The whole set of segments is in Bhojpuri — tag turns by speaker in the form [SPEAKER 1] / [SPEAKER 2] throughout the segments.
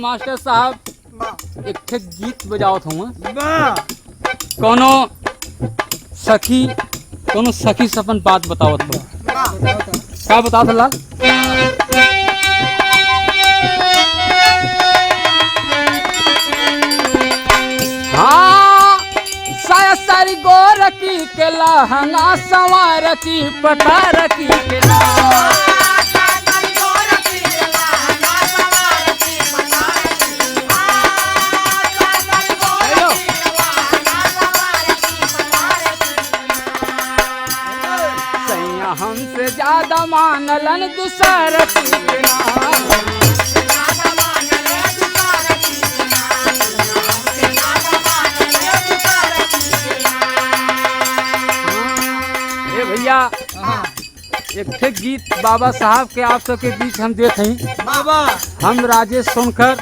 [SPEAKER 1] मास्टर साहब एक ठे गीत बजावत हूँ। कोनो सखी से अपन बात बतावत हो। क्या बतावत लाल? हाँ साया सारी गोरकी के लहंगा संवार की पतार की के हमसे ज्यादा मानलन दूसर की भैया एक ठे गीत बाबा साहब के आप सबके बीच हम देते हैं। बाबा हम राजेश सोनकर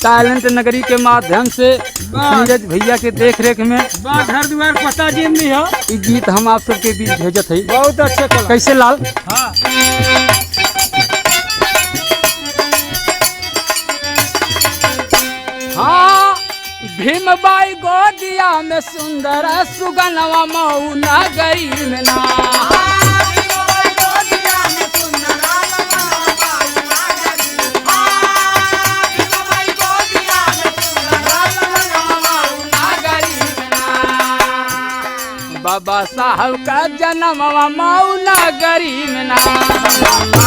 [SPEAKER 1] टैलेंट नगरी के माध्यम से नीरज भैया के देख रेख में
[SPEAKER 2] घर द्वार पता जी नहीं हो।
[SPEAKER 1] ये गीत हम आप सबके बीच भेजत है।
[SPEAKER 2] बहुत अच्छे
[SPEAKER 1] कैसे लाल?
[SPEAKER 2] हाँ।
[SPEAKER 1] हाँ भीम बाई गोदिया में सुंदर सुगनवा मऊ नगरी में ना बाबा साहब का जन्म मऊ नगरी में ना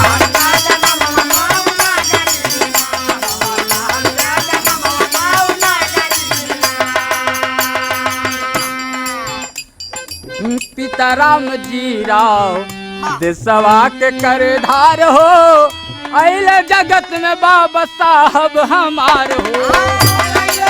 [SPEAKER 1] पिता राम जी राव देशवा के करधार हो अल जगत में बाबा साहब हमार हो।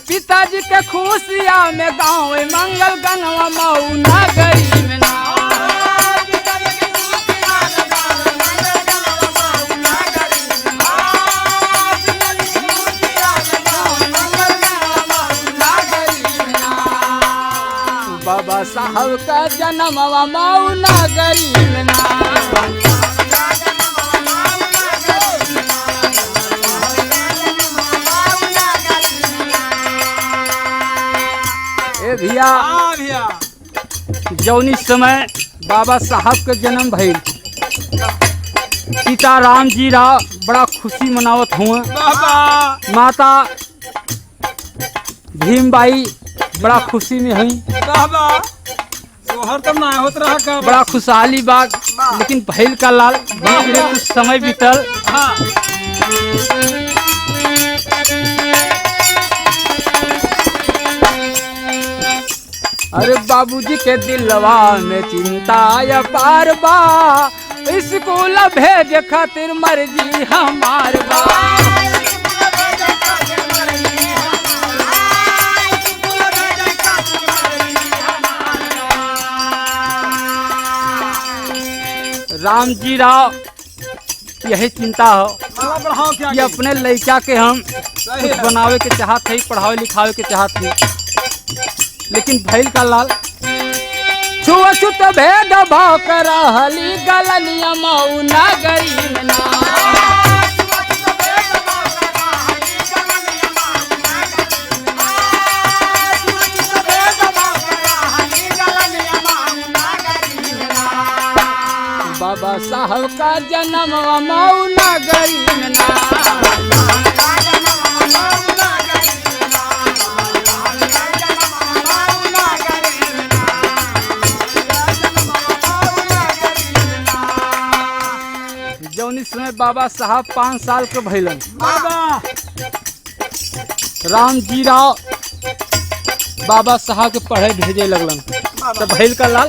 [SPEAKER 1] पिताजी के खुशिया में गाँव मंगल गनवा मऊ नगरी में ना बाबा साहब का जन्म मऊ नगरी में ना भैया जौनी समय बाबा साहब के जन्म भइल पिता राम जी राव बड़ा खुशी मनावत हुआ। माता भीमबाई बड़ा खुशी में हुई। बड़ा खुशहाली बाग लेकिन भइल का लाल कुछ समय बीतल। अरे बाबूजी के दिलवा में चिंता या पार बा स्कूल भेज खातिर मर्जी हमार बा। राम जी राव यही चिंता हो कि अपने लड़का के हम कुछ बनावे के चाहत है, पढ़ावे लिखावे के चाहत है, लेकिन भैल का लाल छुआछूत भेद भाव करहली गलनिया मऊ नगरी में ना बाबा साहब का जन्म मऊ नगरी में ना जौनी समय बाबा साहब 5 साल के भैलन राम जी राव बाबा साहब के पढ़े भेजे लगलन। तो भैल का लाल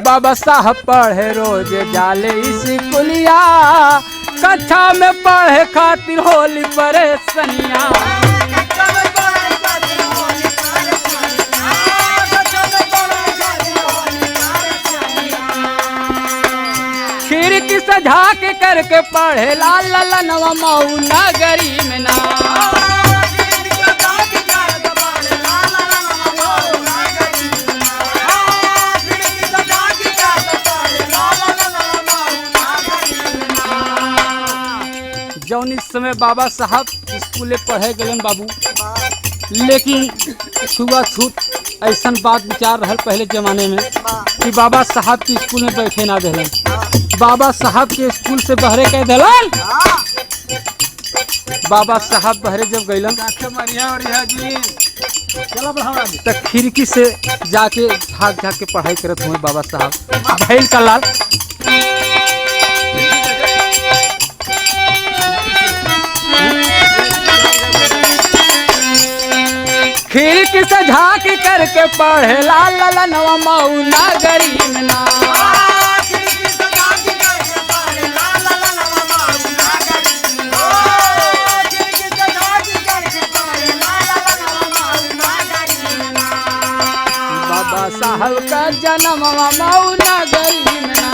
[SPEAKER 1] बाबा साहब पढ़े रोज जाले स्कूलिया, कक्षा में पढ़े खातिर होली परेशानिया। खिड़की से झाँक करके पढ़े लाल ललनवा मऊ नगरी में ना। जौन इस समय बाबा साहब स्कूले पढ़े गए बाबू, लेकिन छुआछूत ऐसा बात विचार रहल पहले जमाने में कि बाबा साहब के स्कूल में बैठे ना दिलन। बाबा साहब के स्कूल से बहरे कह दिलन। बाबा साहब बहरे जब गइलन तो खिड़की से जाके भाग के पढ़ाई करत हुए बाबा साहब। भैल का लाल खिड़की से झाँक करके पढ़े लाल ललनवा मऊ नगरी में ना। बाबा साहब का जन्म मऊ नगरी में ना।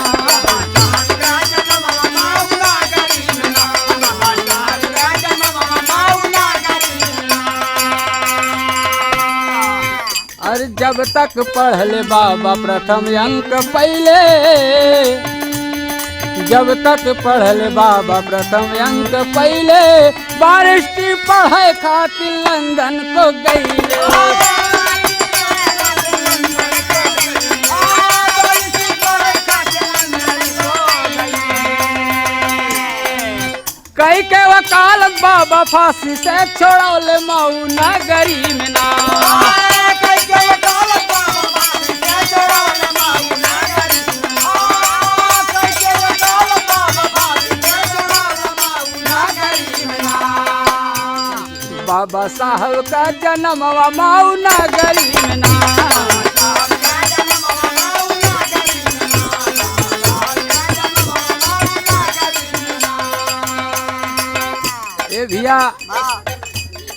[SPEAKER 1] अरे जब तक पढ़ले बाबा प्रथम अंक पहले, जब तक पढ़ले बाबा प्रथम अंक पहले, बारिश पढ़े खातिर लंदन को गईले। कई के वकालत बाबा फांसी से छोड़ौले मऊ नगरी में ना। बाबा साहब का जन्म मऊ नगरी में ना। ए भैया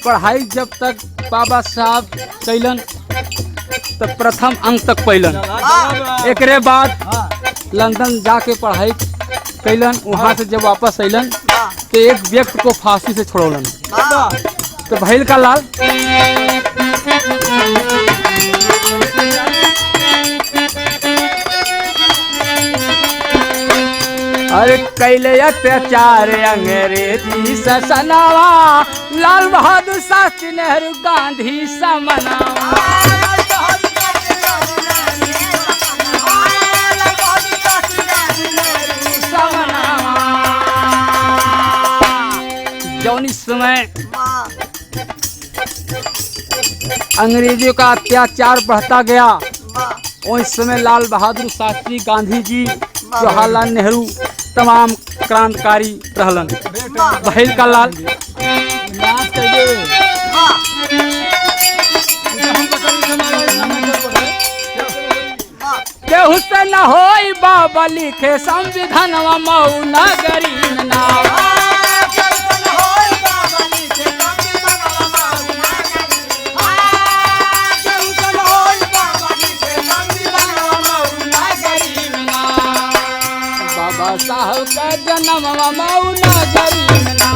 [SPEAKER 1] पढ़ाई जब तक बाबा साहब कैलन तो प्रथम अंक तक पैलन। एकरे बाद लंदन जाके पढ़ाई कैलन। वहाँ से जब वापस अलन तो एक व्यक्ति को फांसी से छोड़ौलन। तो भैल का लाल अरे कैले अत्याचार अंग्रेजी ससनावा, लाल बहादुर शास्त्री नेहरू गांधी समनावा। जौन इस समय अंग्रेजों का अत्याचार बढ़ता गया, उस समय लाल बहादुर शास्त्री, गांधी जी, जवाहरलाल नेहरू तमाम क्रांतिकारी रहलन। भैल का लाल केहू से न होई बाबा लिखे संविधानवा मऊ नगरी में ना। बाबा साहब का जन्म मऊ नगरी में ना।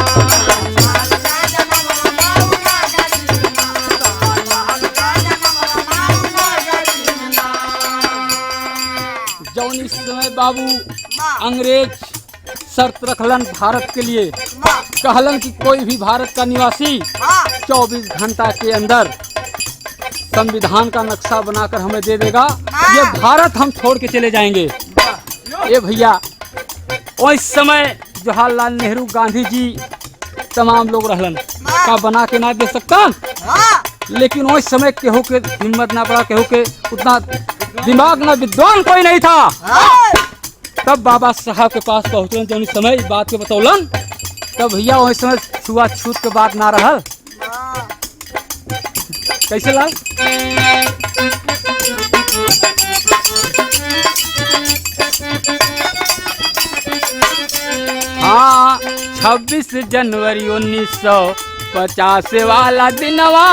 [SPEAKER 1] जौन इस समय बाबू अंग्रेज शर्त रखलन भारत के लिए, कहलन कि कोई भी भारत का निवासी 24 घंटा के अंदर संविधान का नक्शा बनाकर हमें दे देगा, ये भारत हम छोड़ के चले जाएंगे। ये भैया उस समय जवाहरलाल नेहरू, गांधी जी तमाम लोग रहलन का बना के ना दे सकता, लेकिन उस समय केहू के हिम्मत ना पड़ा, केहू के उतना दिमाग ना, विद्वान कोई नहीं था। तब बाबा साहब के पास पहुँचलन जौन समय इस बात के बतौलन तब भैया वही समय छुआछूत के बात ना रहल। कैसे लाल हाँ 26 जनवरी 1950 वाला दिनवा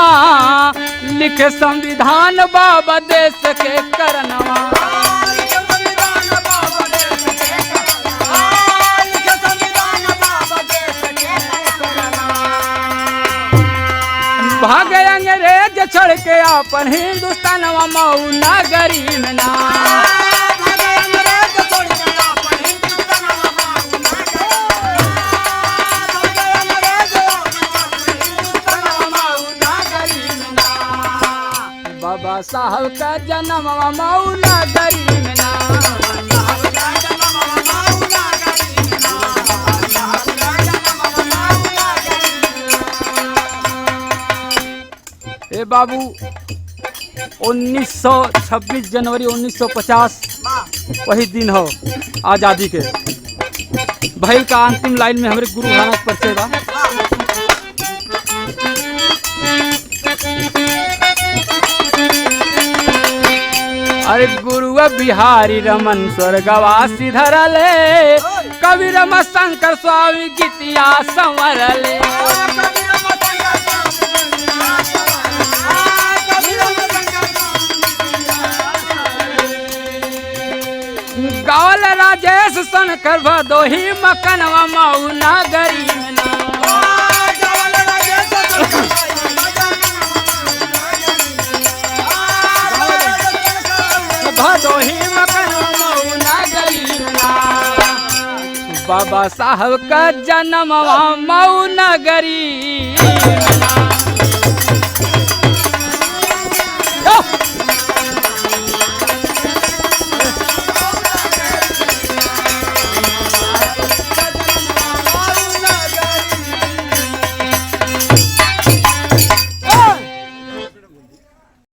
[SPEAKER 1] लिखे संविधान बाबा देश के करनवा। भागे अंग्रेज छोड़ के अपन हिंदुस्तानवा मऊ नगरी में ना। बाबा साहब का जन्म मऊ नगरी में ना। ए बाबू 26 जनवरी 1950 वही दिन हो आज़ादी के भइल का अंतिम लाइन में हमारे गुरु नानक परिचय बा। अरे गुरुआ बिहारी रमन स्वर्गवासी धरले कवि रमा शंकर स्वामी गीतिया संवरले। गावल राजेश सनकर भदोही मकनवा मऊ नगरी में ना। भदोही मकनवा मऊ नगरी में ना। बाबा साहब का जन्म मऊ नगरी।